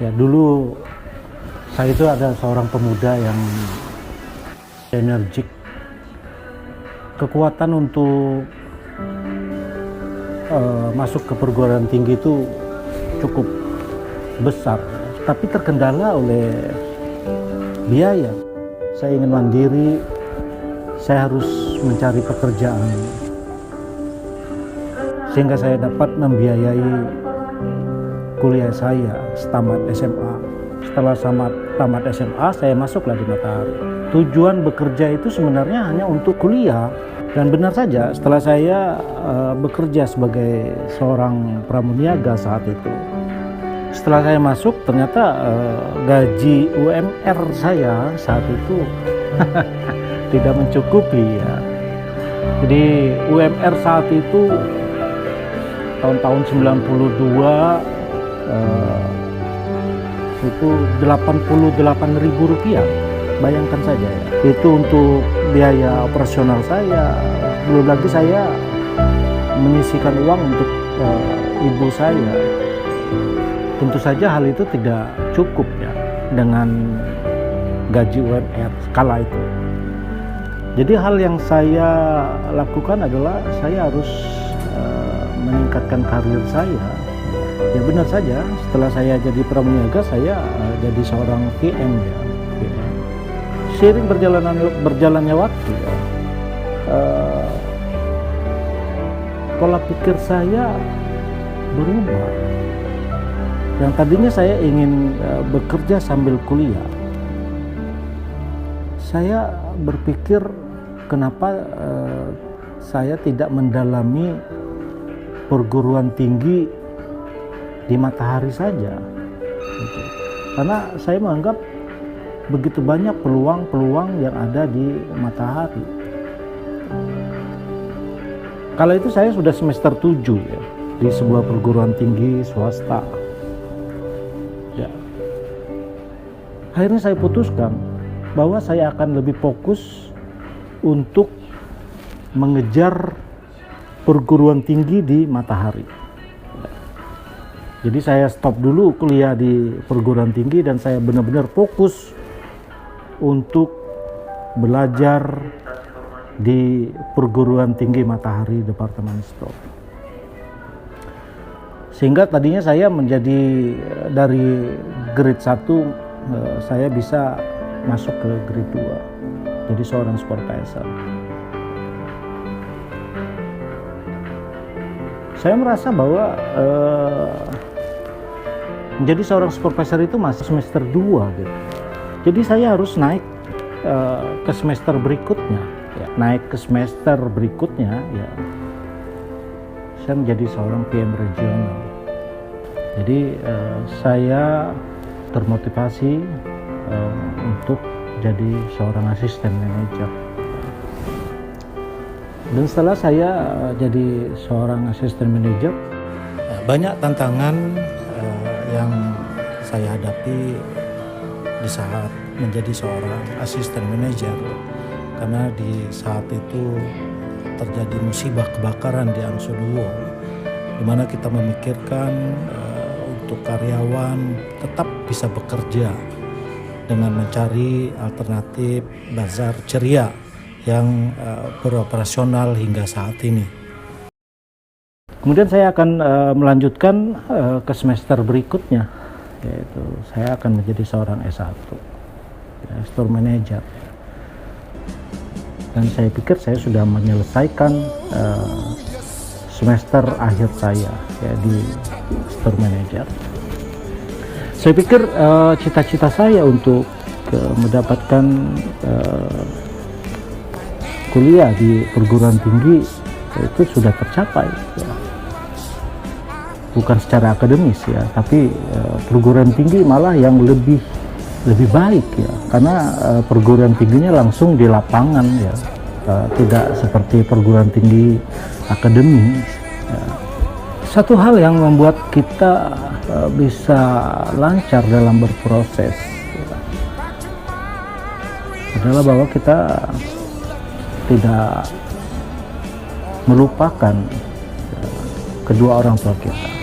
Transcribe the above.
Ya dulu saya itu ada seorang pemuda yang energik, kekuatan untuk masuk ke perguruan tinggi itu cukup besar, tapi terkendala oleh biaya. Saya ingin mandiri, saya harus mencari pekerjaan sehingga saya dapat membiayai kuliah saya tamat SMA. Setelah tamat SMA, saya masuklah di Matahari. Tujuan bekerja itu sebenarnya hanya untuk kuliah. Dan benar saja, setelah saya bekerja sebagai seorang pramuniaga saat itu, setelah saya masuk, ternyata gaji UMR saya saat itu tidak mencukupi ya. Jadi UMR saat itu tahun-tahun 92 itu Rp88.000, bayangkan saja ya. Itu untuk biaya operasional saya, belum lagi saya menyisihkan uang untuk ibu saya. Tentu saja hal itu tidak cukup ya dengan gaji UMR skala itu. Jadi hal yang saya lakukan adalah saya harus meningkatkan karir saya. Ya benar saja, setelah saya jadi pramuniaga, saya jadi seorang PM ya. Seiring berjalannya waktu ya, pola pikir saya berubah. Yang tadinya saya ingin bekerja sambil kuliah, saya berpikir kenapa saya tidak mendalami perguruan tinggi di Matahari saja, karena saya menganggap begitu banyak peluang-peluang yang ada di Matahari. Kala itu saya sudah semester 7 ya, di sebuah perguruan tinggi swasta. Ya. Akhirnya saya putuskan bahwa saya akan lebih fokus untuk mengejar perguruan tinggi di Matahari. Jadi saya stop dulu kuliah di perguruan tinggi dan saya benar-benar fokus untuk belajar di perguruan tinggi Matahari Departemen Stroke. Sehingga tadinya saya menjadi dari grade 1 saya bisa masuk ke grade 2, jadi seorang supervisor. Saya merasa bahwa menjadi seorang supervisor itu masih semester 2 gitu. Jadi saya harus naik ke semester berikutnya ya. Naik ke semester berikutnya ya, saya menjadi seorang PM regional. Jadi saya termotivasi untuk jadi seorang asisten manajer. Dan setelah saya jadi seorang asisten manajer, banyak tantangan yang saya hadapi di saat menjadi seorang asisten manajer, karena di saat itu terjadi musibah kebakaran di Angsuduo, di mana kita memikirkan untuk karyawan tetap bisa bekerja dengan mencari alternatif bazar ceria yang beroperasional hingga saat ini. Kemudian saya akan melanjutkan ke semester berikutnya, yaitu saya akan menjadi seorang S1, ya, store manager. Dan saya pikir saya sudah menyelesaikan semester akhir saya ya, di store manager. Saya pikir cita-cita saya untuk mendapatkan kuliah di perguruan tinggi itu sudah tercapai ya. Bukan secara akademis ya, tapi perguruan tinggi malah yang lebih baik ya, karena perguruan tingginya langsung di lapangan ya, tidak seperti perguruan tinggi akademis ya. Satu hal yang membuat kita bisa lancar dalam berproses ya, adalah bahwa kita tidak melupakan kedua orang tua kita.